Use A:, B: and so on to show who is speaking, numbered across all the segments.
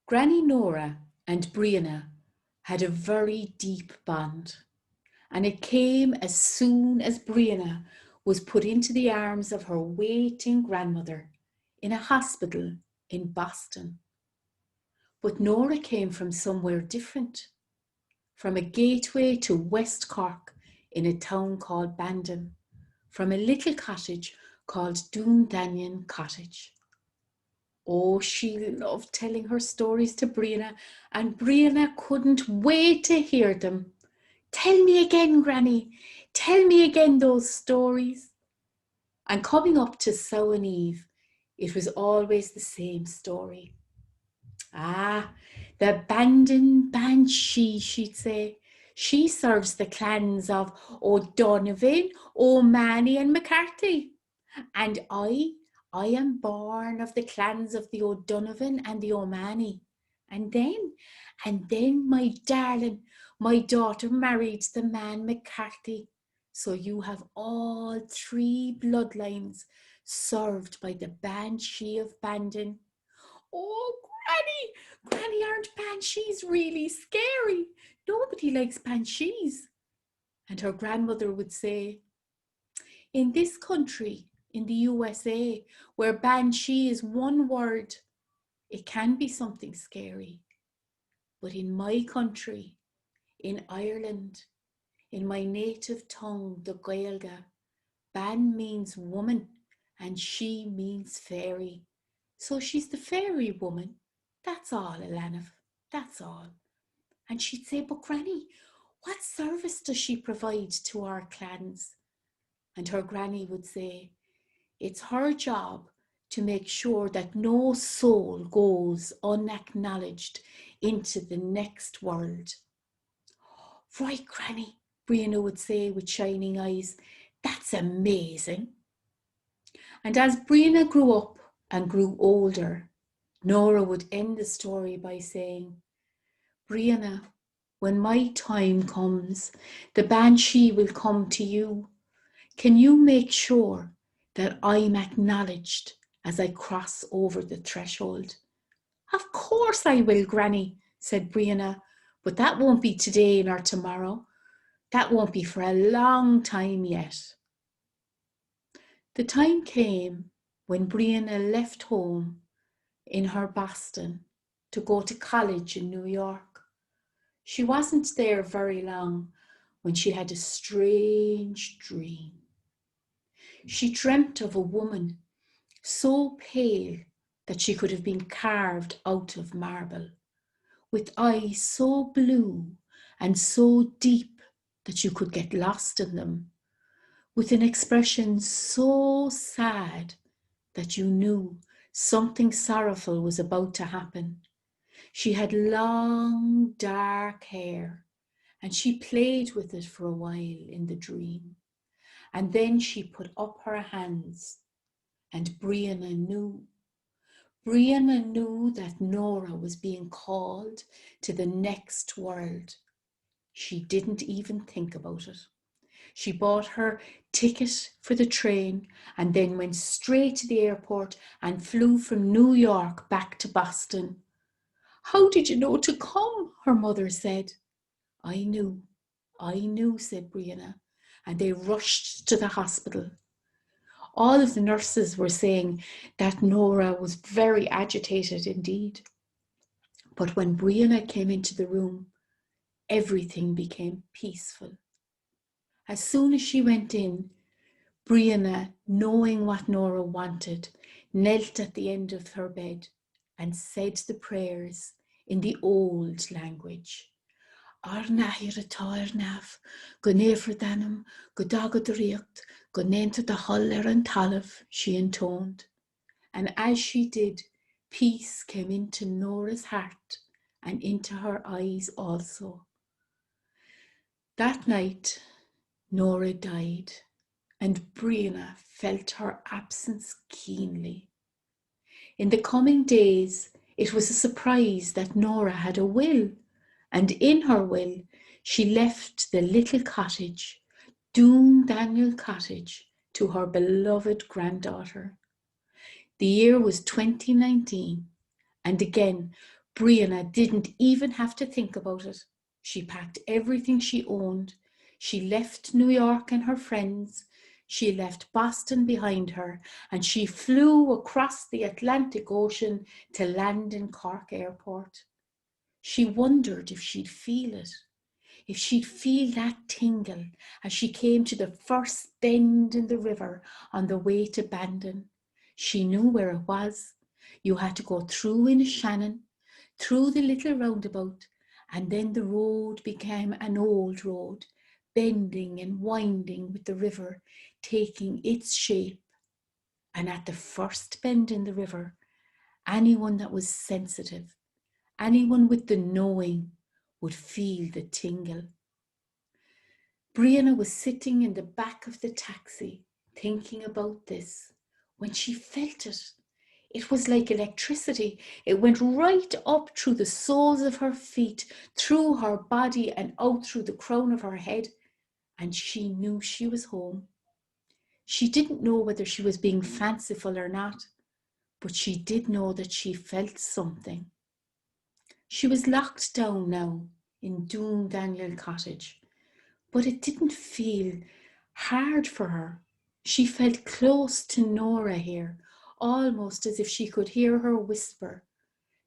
A: Granny Nora and Brianna had a very deep bond, and it came as soon as Brianna was put into the arms of her waiting grandmother in a hospital in Boston. But Nora came from somewhere different, from a gateway to West Cork in a town called Bandon, from a little cottage called Doondanyon Cottage. Oh, she loved telling her stories to Brianna, and Brianna couldn't wait to hear them. Tell me again, Granny. Tell me again those stories. And coming up to Samhain Eve, it was always the same story. Ah, the Bandon Banshee, she'd say. She serves the clans of O'Donovan, O'Mahony and McCarthy. And I am born of the clans of the O'Donovan and the O'Mahony. And then my darling, my daughter married the man McCarthy. So you have all three bloodlines served by the Banshee of Bandon. Oh, Granny, aren't banshees really scary? Nobody likes banshees. And her grandmother would say, in this country, in the USA, where banshee is one word, it can be something scary. But in my country, in Ireland, in my native tongue, the Gaelga, ban means woman and she means fairy. So she's the fairy woman. That's all, Alanna, that's all. And she'd say, but Granny, what service does she provide to our clans? And her granny would say, it's her job to make sure that no soul goes unacknowledged into the next world. Right, Granny, Brianna would say with shining eyes, that's amazing. And as Brianna grew up and grew older, Nora would end the story by saying, Brianna, when my time comes, the banshee will come to you. Can you make sure that I'm acknowledged as I cross over the threshold? Of course I will, Granny, said Brianna, but that won't be today nor tomorrow. That won't be for a long time yet. The time came when Brianna left home in her Boston to go to college in New York. She wasn't there very long when she had a strange dream. She dreamt of a woman so pale that she could have been carved out of marble, with eyes so blue and so deep that you could get lost in them, with an expression so sad that you knew something sorrowful was about to happen. She had long, dark hair, and she played with it for a while in the dream. And then she put up her hands, and Brianna knew. Brianna knew that Nora was being called to the next world. She didn't even think about it. She bought her ticket for the train and then went straight to the airport and flew from New York back to Boston. How did you know to come? Her mother said. I knew, said Brianna, and they rushed to the hospital. All of the nurses were saying that Nora was very agitated indeed. But when Brianna came into the room, everything became peaceful. As soon as she went in, Brianna, knowing what Nora wanted, knelt at the end of her bed and said the prayers in the old language. Arnahir atairnaf, Gunefredanum, Gudagadriacht, Gunenta the Holler and Talif, she intoned. And as she did, peace came into Nora's heart and into her eyes also. That night, Nora died, and Brianna felt her absence keenly. In the coming days, it was a surprise that Nora had a will, and in her will, she left the little cottage, Doondanyon Cottage, to her beloved granddaughter. The year was 2019, and again, Brianna didn't even have to think about it. She packed everything she owned. She left New York and her friends. She left Boston behind her, and she flew across the Atlantic Ocean to land in Cork Airport. She wondered if she'd feel it, if she'd feel that tingle as she came to the first bend in the river on the way to Bandon. She knew where it was. You had to go through in Shannon, through the little roundabout, and then the road became an old road, bending and winding with the river taking its shape. And at the first bend in the river, anyone that was sensitive, anyone with the knowing, would feel the tingle. Brianna was sitting in the back of the taxi, thinking about this, when she felt it. It was like electricity. It went right up through the soles of her feet, through her body, and out through the crown of her head. And she knew she was home. She didn't know whether she was being fanciful or not, but she did know that she felt something. She was locked down now in Doon Daniel Cottage, but it didn't feel hard for her. She felt close to Nora here, almost as if she could hear her whisper.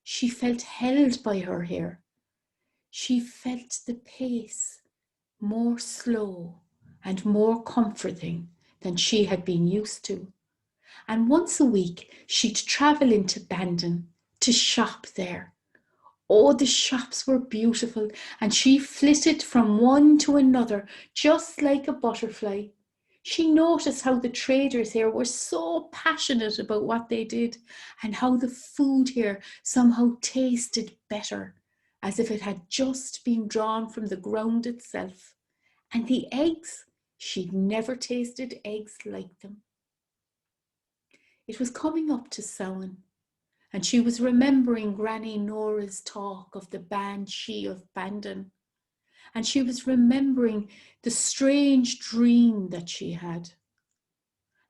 A: She felt held by her here. She felt the pace more slow and more comforting than she had been used to. And once a week, she'd travel into Bandon to shop there. Oh, the shops were beautiful, and she flitted from one to another just like a butterfly. She noticed how the traders here were so passionate about what they did, and how the food here somehow tasted better, as if it had just been drawn from the ground itself. And the eggs, she'd never tasted eggs like them. It was coming up to Samhain, and she was remembering Granny Nora's talk of the banshee of Bandon, and she was remembering the strange dream that she had.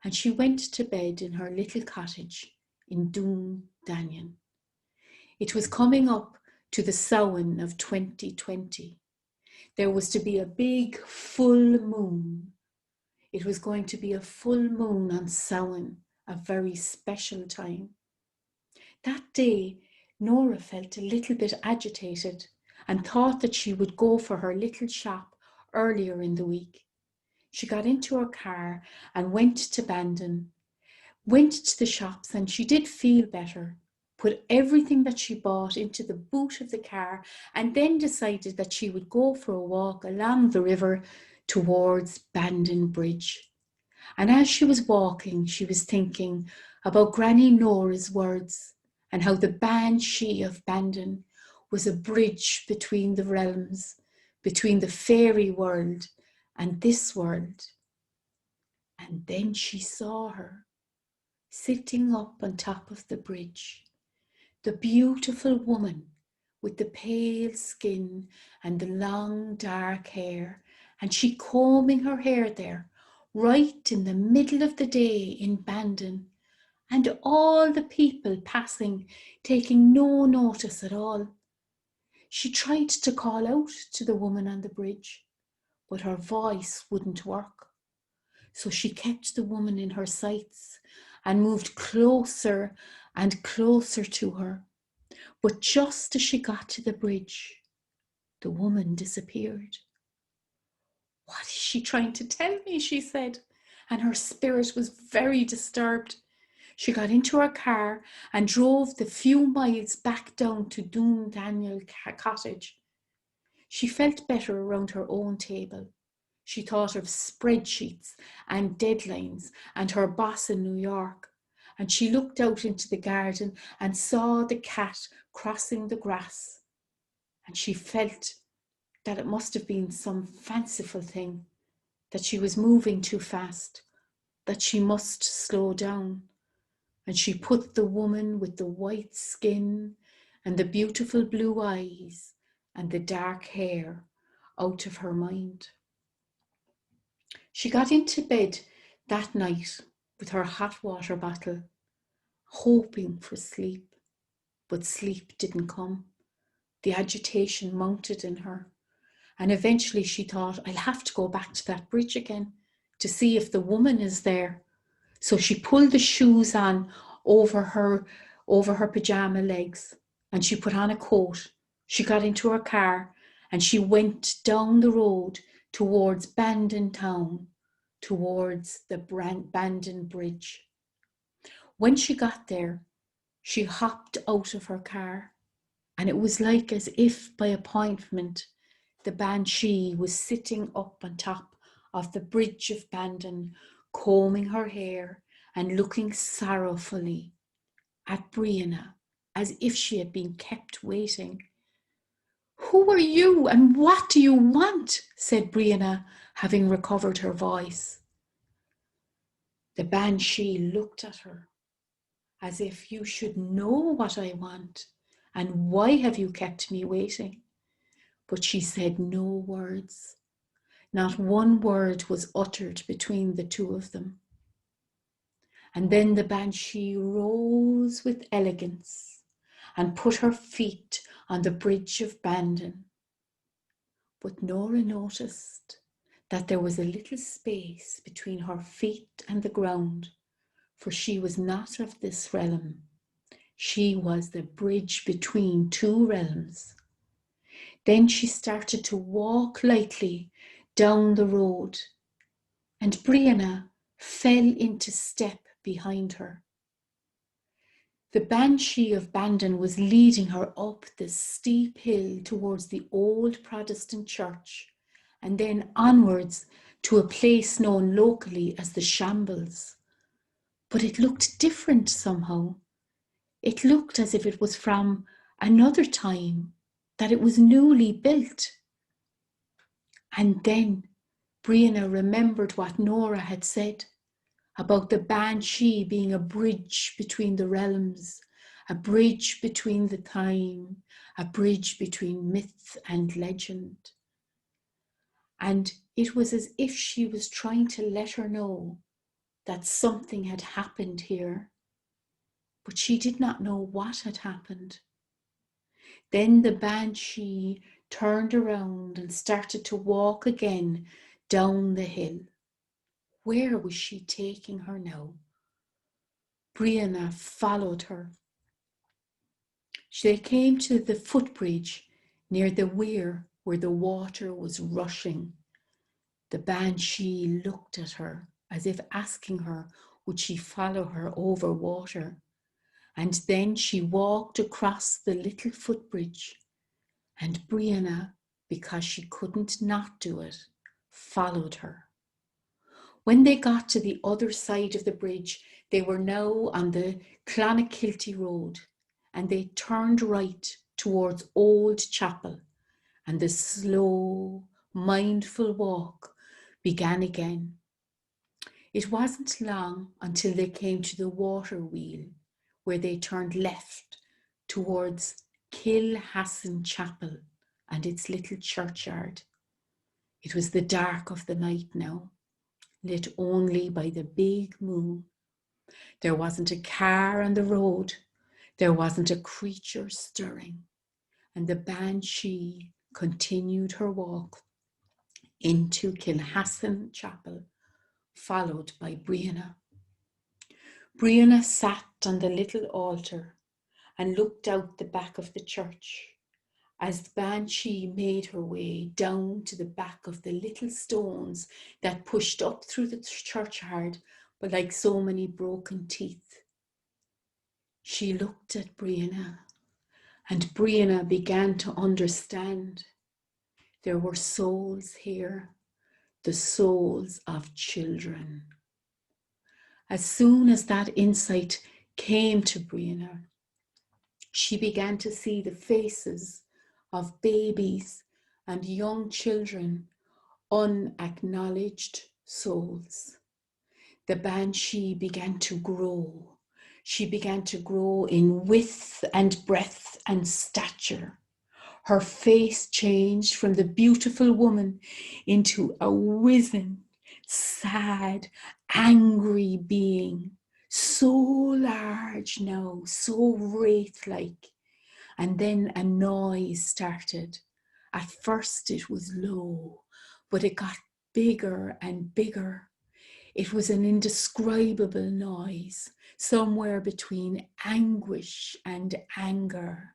A: And she went to bed in her little cottage in Doon Daniel. It was coming up to the Samhain of 2020. There was to be a big full moon. It was going to be a full moon on Samhain, a very special time. That day, Nora felt a little bit agitated and thought that she would go for her little shop earlier in the week. She got into her car and went to Bandon, went to the shops, and she did feel better, put everything that she bought into the boot of the car, and then decided that she would go for a walk along the river towards Bandon Bridge. And as she was walking, she was thinking about Granny Nora's words and how the banshee of Bandon was a bridge between the realms, between the fairy world and this world. And then she saw her sitting up on top of the bridge, the beautiful woman with the pale skin and the long dark hair, and she combing her hair there, right in the middle of the day in Bandon, and all the people passing, taking no notice at all. She tried to call out to the woman on the bridge, but her voice wouldn't work. So she kept the woman in her sights and moved closer and closer to her. But just as she got to the bridge, the woman disappeared. "What is she trying to tell me?" she said, and her spirit was very disturbed. She got into her car and drove the few miles back down to Doon Daniel Cottage. She felt better around her own table. She thought of spreadsheets and deadlines and her boss in New York. And she looked out into the garden and saw the cat crossing the grass. And she felt that it must have been some fanciful thing, that she was moving too fast, that she must slow down. And she put the woman with the white skin and the beautiful blue eyes and the dark hair out of her mind. She got into bed that night with her hot water bottle, hoping for sleep. But sleep didn't come. The agitation mounted in her. And eventually she thought, I'll have to go back to that bridge again to see if the woman is there. So she pulled the shoes on over her pajama legs, and she put on a coat. She got into her car and she went down the road towards Bandon town, towards the Bandon bridge. When she got there, she hopped out of her car, and it was like as if by appointment the banshee was sitting up on top of the bridge of Bandon, combing her hair and looking sorrowfully at Brianna as if she had been kept waiting. Who are you and what do you want? Said Brianna, having recovered her voice. The banshee looked at her as if you should know what I want, and why have you kept me waiting? But she said no words. Not one word was uttered between the two of them. And then the banshee rose with elegance and put her feet on the bridge of Bandon. But Nora noticed that there was a little space between her feet and the ground, for she was not of this realm. She was the bridge between two realms. Then she started to walk lightly down the road, and Brianna fell into step behind her. The banshee of Bandon was leading her up the steep hill towards the old Protestant church, and then onwards to a place known locally as the Shambles. But it looked different somehow. It looked as if it was from another time, that it was newly built. And then Brianna remembered what Nora had said about the banshee being a bridge between the realms, a bridge between the time, a bridge between myth and legend. And it was as if she was trying to let her know that something had happened here, but she did not know what had happened. Then the banshee turned around and started to walk again down the hill. Where was she taking her now? Brianna followed her. They came to the footbridge near the weir where the water was rushing. The banshee looked at her as if asking her would she follow her over water. And then she walked across the little footbridge, and Brianna, because she couldn't not do it, followed her. When they got to the other side of the bridge, they were now on the Clonakilty road, and they turned right towards Old Chapel, and the slow, mindful walk began again. It wasn't long until they came to the water wheel, where they turned left towards Kilhassan Chapel and its little churchyard. It was the dark of the night now, lit only by the big moon. There wasn't a car on the road. There wasn't a creature stirring. And the banshee continued her walk into Kilhassan Chapel, followed by Brianna. Brianna sat on the little altar and looked out the back of the church as the banshee made her way down to the back of the little stones that pushed up through the churchyard, but like so many broken teeth. She looked at Brianna, and Brianna began to understand. There were souls here, the souls of children. As soon as that insight came to Brianna, she began to see the faces of babies and young children, unacknowledged souls. The banshee began to grow. She began to grow in width and breadth and stature. Her face changed from the beautiful woman into a wizened, sad, angry being, so large now, so wraith-like. and then a noise started. At first it was low, but it got bigger and bigger. It was an indescribable noise, somewhere between anguish and anger.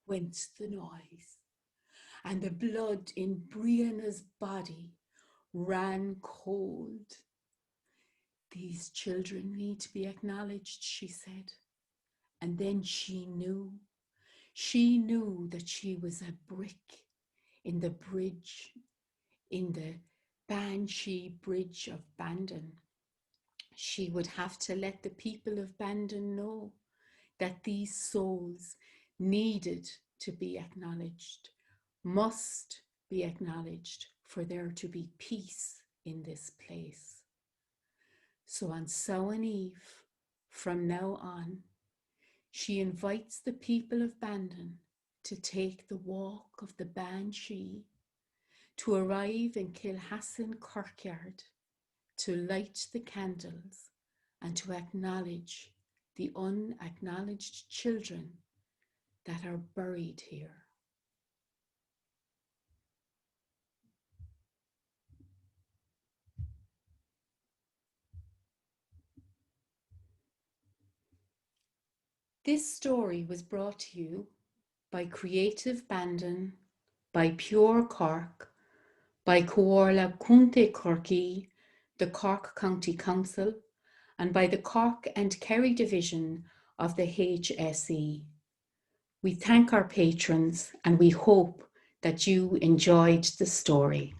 A: Went the noise, and the blood in Brianna's body ran cold. These children need to be acknowledged, she said. And then she knew that she was a brick in the bridge, in the Banshee Bridge of Bandon. She would have to let the people of Bandon know that these souls needed to be acknowledged, must be acknowledged for there to be peace in this place. So on Samhain Eve, from now on, she invites the people of Bandon to take the walk of the Banshee, to arrive in Kilhassan Kirkyard, to light the candles and to acknowledge the unacknowledged children that are buried here. This story was brought to you by Creative Bandon, by Pure Cork, by Comhairle Cúnta Corky, the Cork County Council, and by the Cork and Kerry Division of the HSE. We thank our patrons and we hope that you enjoyed the story.